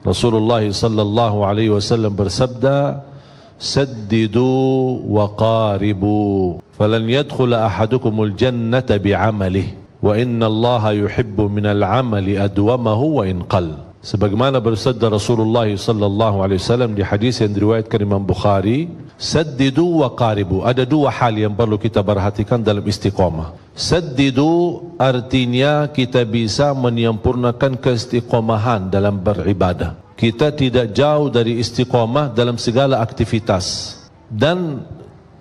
Rasulullah sallallahu alaihi wasallam bersabda, "Saddidu wa qaribu, falan yadkhula ahadukumul jannata bi'amalihi, wa inna Allaha yuhibbu minal 'amali adwamahu wa in qall." Sebagaimana bersabda Rasulullah sallallahu alaihi wasallam di hadis yang diriwayatkan Imam Bukhari, saddidu wa qaribu. Ada dua hal yang perlu kita perhatikan dalam istiqamah. Saddidu artinya kita bisa menyempurnakan keistiqamahan dalam beribadah. Kita tidak jauh dari istiqamah dalam segala aktivitas. Dan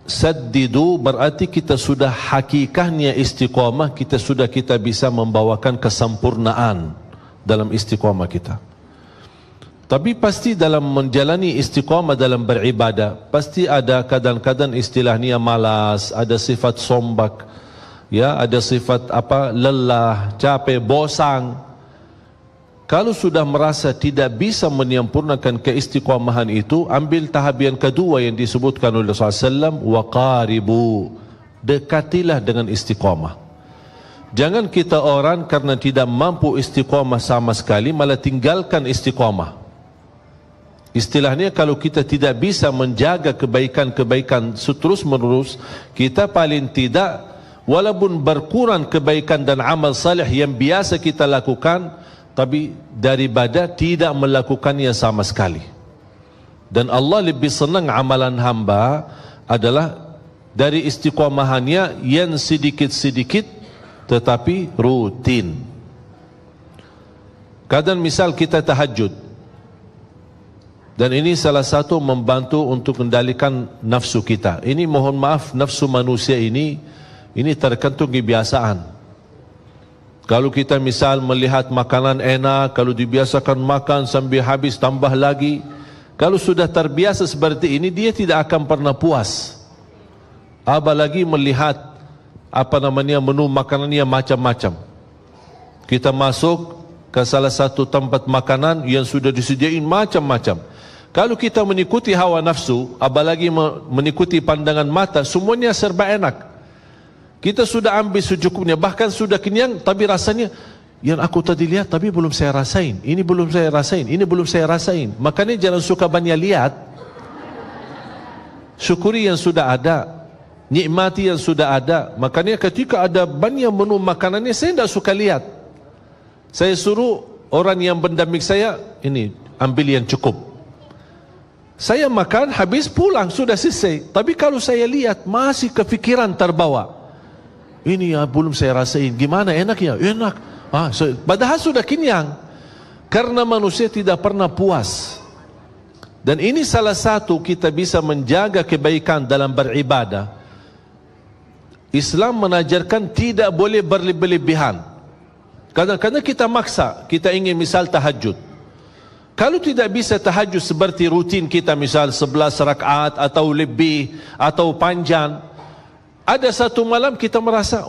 saddidu berarti kita sudah hakikahnya istiqamah, kita bisa membawakan kesempurnaan dalam istiqamah kita. Tapi pasti dalam menjalani istiqamah dalam beribadah, pasti ada kadang-kadang istilahnya malas, ada sifat sombak, ya, ada sifat lelah, capek, bosan. Kalau sudah merasa tidak bisa menyempurnakan keistiqamahan itu, ambil tahap yang kedua yang disebutkan oleh Rasulullah SAW, waqaribu, dekatilah dengan istiqamah. Jangan kita orang karena tidak mampu istiqamah sama sekali malah tinggalkan istiqamah. Istilahnya kalau kita tidak bisa menjaga kebaikan-kebaikan seterus menerus, kita paling tidak walaupun berkurang kebaikan dan amal salih yang biasa kita lakukan, tapi daripada tidak melakukannya sama sekali. Dan Allah lebih senang amalan hamba adalah dari istiqamahannya yang sedikit-sedikit tetapi rutin. Kadang misal kita tahajud, dan ini salah satu membantu untuk kendalikan nafsu kita. Ini mohon maaf, nafsu manusia ini tergantung kebiasaan. Kalau kita misal melihat makanan enak, kalau dibiasakan makan sambil habis tambah lagi, kalau sudah terbiasa seperti ini, dia tidak akan pernah puas. Apalagi melihat menu makanannya macam-macam. Kita masuk ke salah satu tempat makanan yang sudah disediakan macam-macam. Kalau kita mengikuti hawa nafsu, apalagi mengikuti pandangan mata, semuanya serba enak. Kita sudah ambil secukupnya, bahkan sudah kenyang, tapi rasanya yang aku tadi lihat tapi belum saya rasain, ini belum saya rasain, ini belum saya rasain. Makanya jangan suka banyak lihat, syukuri yang sudah ada, nikmati yang sudah ada. Makanya ketika ada banyak menu makanannya, saya tidak suka lihat. Saya suruh orang yang mendamping saya, ini ambil yang cukup. Saya makan, habis pulang, sudah selesai. Tapi kalau saya lihat, masih kepikiran terbawa. Ini ya belum saya rasain, gimana enaknya? Enak. Padahal sudah kenyang. Karena manusia tidak pernah puas. Dan ini salah satu kita bisa menjaga kebaikan dalam beribadah. Islam menajarkan tidak boleh berlebihan. Kadang-kadang kita maksa, kita ingin misal tahajud. Kalau tidak bisa tahajud seperti rutin kita, misal 11 rakaat atau lebih atau panjang, ada satu malam kita merasa,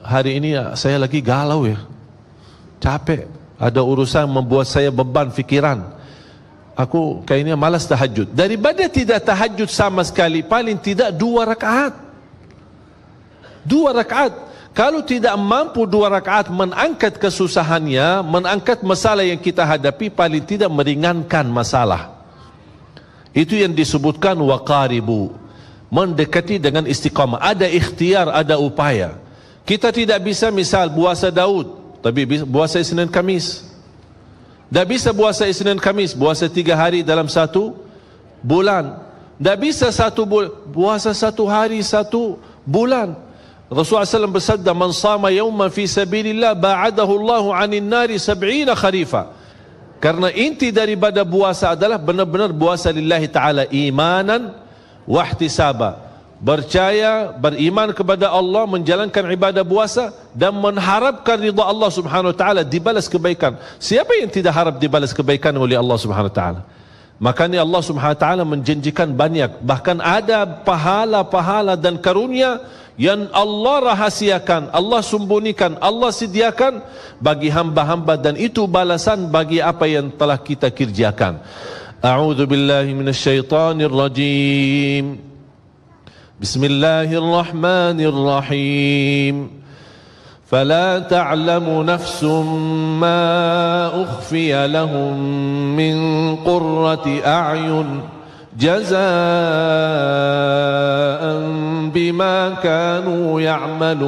hari ini saya lagi galau ya, capek, ada urusan membuat saya beban fikiran, aku kayaknya malas tahajud. Daripada tidak tahajud sama sekali, paling tidak 2 rakaat. 2 rakaat. Kalau tidak mampu 2 rakaat mengangkat kesusahannya, mengangkat masalah yang kita hadapi, paling tidak meringankan masalah. Itu yang disebutkan waqaribu, mendekati dengan istiqamah. Ada ikhtiar, ada upaya. Kita tidak bisa misal puasa Daud, tapi puasa Isnin Kamis. Tidak bisa puasa Isnin Kamis, puasa 3 hari dalam 1 bulan. Tidak bisa 1 bulan, puasa 1 hari 1 bulan. Rasulullah SAW bersabda, man sama yawman fi sabilillah ba'adahu Allahu 'anil nari 70 kharifa. Karena inti daripada puasa adalah benar-benar puasa lillahi ta'ala, imanan wa ihtisaba, percaya, beriman kepada Allah, menjalankan ibadah puasa dan mengharapkan ridha Allah Subhanahu wa taala, dibalas kebaikan. Siapa yang tidak harap dibalas kebaikan oleh Allah Subhanahu wa taala? Makanya Allah Subhanahu wa taala menjanjikan banyak, bahkan ada pahala-pahala dan karunia yang Allah rahasiakan, Allah sembunyikan, Allah sediakan bagi hamba-hamba, dan itu balasan bagi apa yang telah kita kerjakan. A'udzu billahi minasyaitonir rajim. Bismillahirrahmanirrahim. فلا تعلم نفس ما أخفي لهم من قرة أعين جزاء بما كانوا يعملون.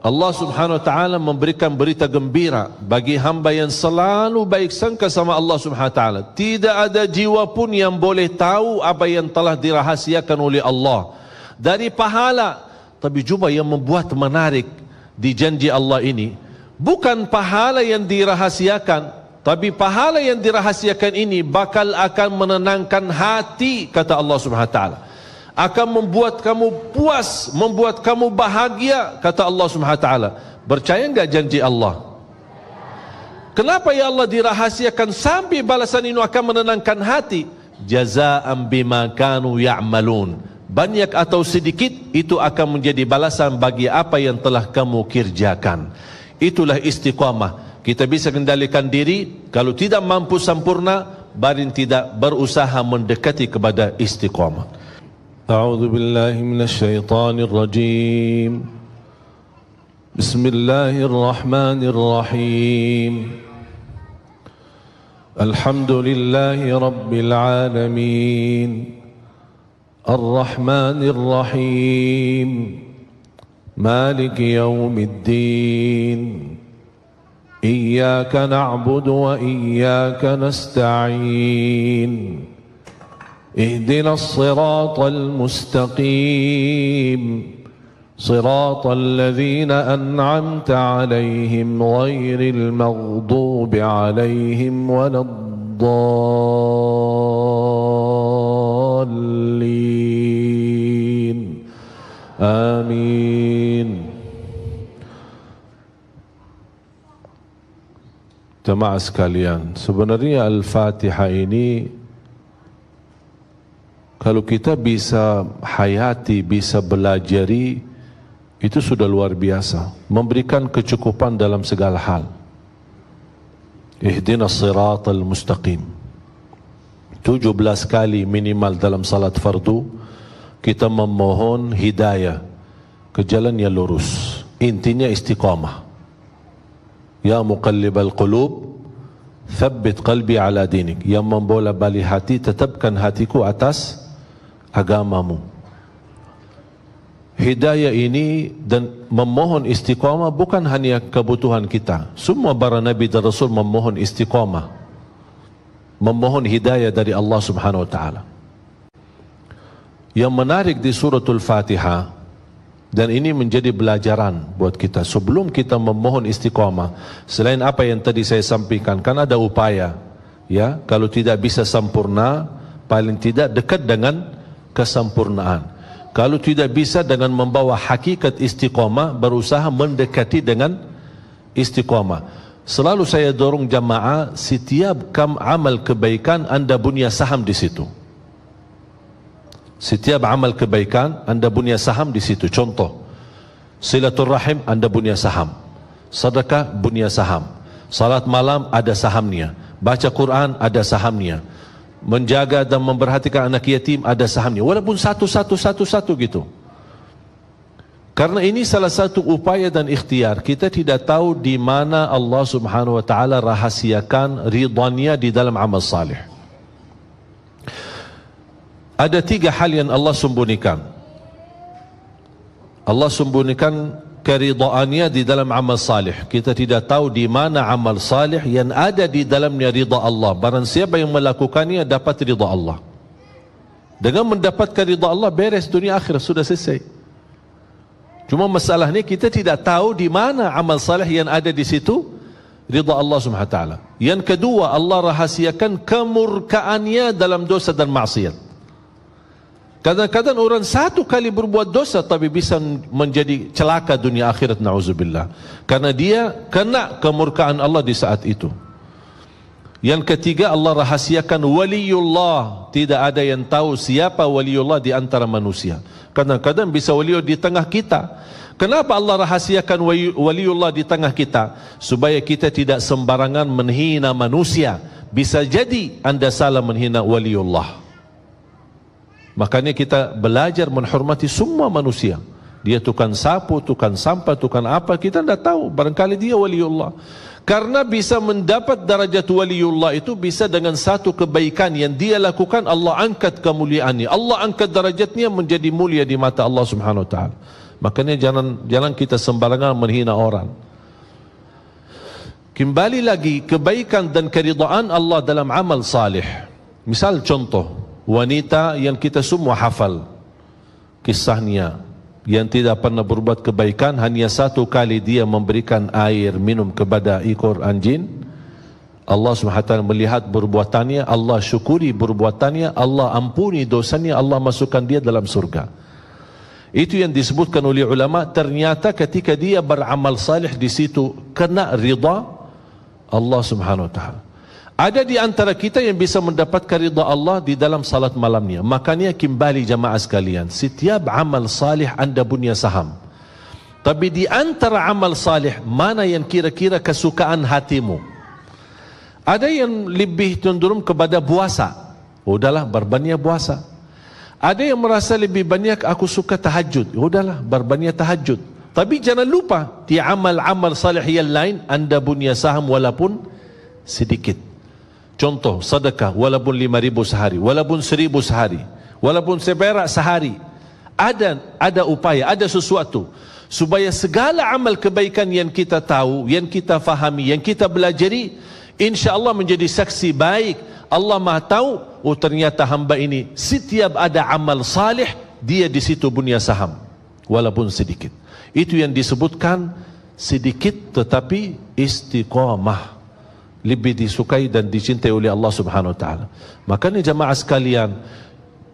Allah Subhanahu wa taala memberikan berita gembira bagi hamba yang selalu baik sangka sama Allah Subhanahu wa taala. Tidak ada jiwa pun yang boleh tahu apa yang telah dirahasiakan oleh Allah dari pahala. Tapi cuba yang membuat menarik di janji Allah ini, bukan pahala yang dirahasiakan, tapi pahala yang dirahasiakan ini bakal akan menenangkan hati, kata Allah Subhanahu wa taala. Akan membuat kamu puas, membuat kamu bahagia, kata Allah Subhanahu wa taala. Percaya enggak janji Allah? Kenapa ya Allah dirahasiakan sampai balasan ini akan menenangkan hati? Jazaa'an bima kanu ya'malun. Banyak atau sedikit itu akan menjadi balasan bagi apa yang telah kamu kerjakan. Itulah istiqamah. Kita bisa kendalikan diri, kalau tidak mampu sempurna, barin tidak berusaha mendekati kepada istiqamah. A'udzu billahi minasy syaithanir rajim. Bismillahirrahmanirrahim. Alhamdulillahi rabbil alamin. Ar-Rahmanir Rahim. Maliki yaumiddin. Iyyaka na'budu wa iyyaka nasta'in. اهدنا الصراط المستقيم صراط الذين أنعمت عليهم غير المغضوب عليهم ولا الضالين آمين. Jemaah sekalian, sebenarnya Al-Fatihah ini kalau kita bisa hayati, bisa belajari, itu sudah luar biasa. Memberikan kecukupan dalam segala hal. Ihdinas siratal mustaqim. 17 kali minimal dalam salat fardu, kita memohon hidayah ke jalan yang lurus. Intinya istiqamah. Ya muqallibal qulub, thabbit qalbi ala dinik. Yang membola balik hati, tetapkan hatiku atas agamamu. Hidayah ini dan memohon istiqamah bukan hanya kebutuhan kita. Semua para nabi dan rasul memohon istiqamah, memohon hidayah dari Allah Subhanahu wa taala. Yang menarik di suratul Fatihah, dan ini menjadi pelajaran buat kita sebelum kita memohon istiqamah, selain apa yang tadi saya sampaikan, kan ada upaya, ya, kalau tidak bisa sempurna, paling tidak dekat dengan kesempurnaan. Kalau tidak bisa, dengan membawa hakikat istiqamah, berusaha mendekati dengan istiqamah. Selalu saya dorong jamaah, setiap amal kebaikan anda punya saham di situ. Setiap amal kebaikan anda punya saham di situ. Contoh, silaturrahim anda punya saham, sedekah punya saham, salat malam ada sahamnya, baca Quran ada sahamnya, menjaga dan memperhatikan anak yatim ada sahamnya, walaupun satu gitu. Karena ini salah satu upaya dan ikhtiar. Kita tidak tahu di mana Allah Subhanahu wa taala rahasiakan ridhanya di dalam amal salih. Ada 3 hal yang Allah sembunyikan. Allah sembunyikan keridhaannya di dalam amal salih. Kita tidak tahu di mana amal salih yang ada di dalamnya ridha Allah. Barang siapa yang melakukannya dapat ridha Allah. Dengan mendapatkan ridha Allah, beres dunia akhirat, sudah selesai. Cuma masalahnya kita tidak tahu di mana amal salih yang ada di situ ridha Allah Subhanahu wa taala. Yang kedua, Allah rahasiakan kemurkaannya dalam dosa dan maksiat. Kadang-kadang orang satu kali berbuat dosa tapi bisa menjadi celaka dunia akhirat, na'udzubillah, karena dia kena kemurkaan Allah di saat itu. Yang ketiga, Allah rahasiakan waliullah. Tidak ada yang tahu siapa waliullah di antara manusia. Kadang-kadang bisa waliullah di tengah kita. Kenapa Allah rahasiakan waliullah di tengah kita? Supaya kita tidak sembarangan menghina manusia. Bisa jadi anda salah menghina waliullah. Makanya kita belajar menghormati semua manusia. Dia tukang sapu, tukang sampah, tukang apa, kita tidak tahu. Barangkali dia waliullah. Karena bisa mendapat darajat waliullah itu bisa dengan satu kebaikan yang dia lakukan, Allah angkat kemuliaannya, Allah angkat darajatnya menjadi mulia di mata Allah Subhanahu wa taala. Makanya jangan kita sembarangan menghina orang. Kembali lagi, kebaikan dan keridaan Allah dalam amal salih. Misal contoh, wanita yang kita semua hafal kisahnya, yang tidak pernah berbuat kebaikan, hanya satu kali dia memberikan air minum kepada ekor anjing. Allah SWT melihat perbuatannya, Allah syukuri perbuatannya, Allah ampuni dosanya, Allah masukkan dia dalam surga. Itu yang disebutkan oleh ulama. Ternyata ketika dia beramal salih di situ kena ridha Allah Subhanahu wa taala. Ada di antara kita yang bisa mendapatkan ridha Allah di dalam salat malamnya. Makanya kembali jamaah sekalian, setiap amal salih anda punya saham. Tapi di antara amal salih, mana yang kira-kira kesukaan hatimu? Ada yang lebih cenderung kepada puasa. Udahlah, berbanyak puasa. Ada yang merasa lebih banyak aku suka tahajud. Udahlah, berbanyak tahajud. Tapi jangan lupa, di amal-amal salih yang lain anda punya saham walaupun sedikit. Contoh, sedekah walaupun 5.000 sehari, walaupun 1.000 sehari, walaupun seperak sehari. Ada upaya, ada sesuatu supaya segala amal kebaikan yang kita tahu, yang kita fahami, yang kita belajari, insya-Allah menjadi saksi baik. Allah Maha tahu, oh ternyata hamba ini setiap ada amal salih, dia di situ punya saham walaupun sedikit. Itu yang disebutkan sedikit tetapi istiqamah, lebih disukai dan dicintai oleh Allah Subhanahu wa taala. Makanya jamaah sekalian,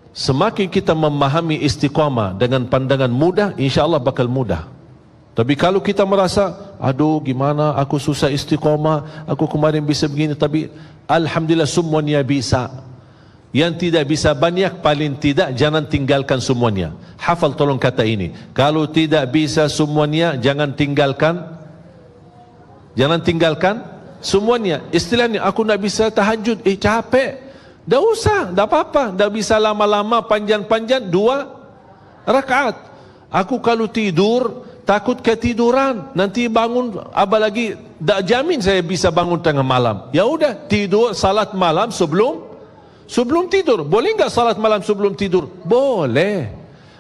semakin kita memahami istiqamah dengan pandangan mudah, insya-Allah bakal mudah. Tapi kalau kita merasa, aduh gimana aku susah istiqamah, aku kemarin bisa begini, tapi alhamdulillah semuanya bisa. Yang tidak bisa banyak, paling tidak jangan tinggalkan semuanya. Hafal tolong kata ini. Kalau tidak bisa semuanya, jangan tinggalkan semuanya. Istilahnya, aku nak bisa tahajud, capek. Dah usah, dah apa-apa. Dah bisa lama-lama, panjang-panjang, 2 rakaat. Aku kalau tidur, takut ketiduran. Nanti bangun, apa lagi, tak jamin saya bisa bangun tengah malam. Ya udah, tidur, salat malam sebelum tidur. Boleh enggak salat malam sebelum tidur? Boleh.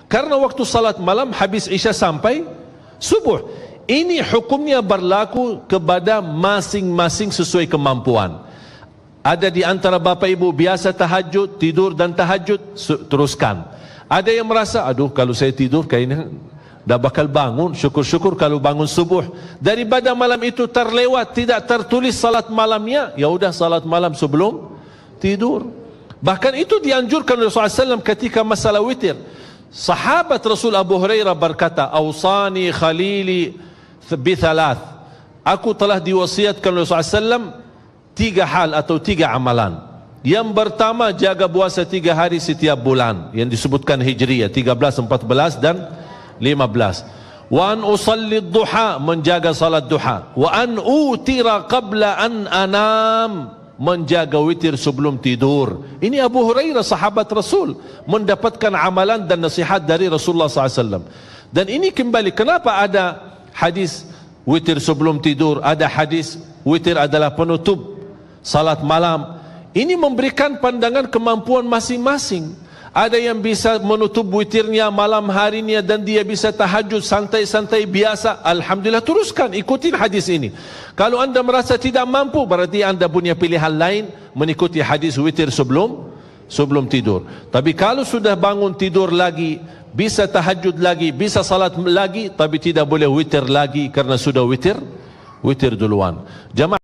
Karena waktu salat malam habis Isya sampai subuh. Ini hukumnya berlaku kepada masing-masing sesuai kemampuan. Ada di antara bapa ibu biasa tahajud, tidur dan tahajud, teruskan. Ada yang merasa, aduh kalau saya tidur kayaknya dah bakal bangun, syukur-syukur kalau bangun subuh. Daripada malam itu terlewat, tidak tertulis salat malamnya, ya udah salat malam sebelum tidur. Bahkan itu dianjurkan Rasulullah SAW ketika masalah witir. Sahabat Rasul Abu Hurairah berkata, "Awsani khalili bithalat." Aku telah diwasiatkan oleh Rasulullah SAW 3 hal atau 3 amalan. Yang pertama, jaga puasa 3 hari setiap bulan, yang disebutkan Hijriyah 13, 14 dan 15. Wa an usalli duha, menjaga salat duha. Wa an utira qabla an anam, menjaga witir sebelum tidur. Ini Abu Hurairah sahabat Rasul mendapatkan amalan dan nasihat dari Rasulullah SAW. Dan ini kembali, kenapa ada hadis witir sebelum tidur, ada hadis witir adalah penutup salat malam. Ini memberikan pandangan kemampuan masing-masing. Ada yang bisa menutup witirnya malam harinya dan dia bisa tahajud santai-santai biasa. Alhamdulillah, teruskan, ikutin hadis ini. Kalau anda merasa tidak mampu, berarti anda punya pilihan lain, mengikuti hadis witir sebelum tidur. Tapi kalau sudah bangun tidur lagi, bisa tahajud lagi, bisa salat lagi, tapi tidak boleh witir lagi karena sudah witir duluan. Jamaah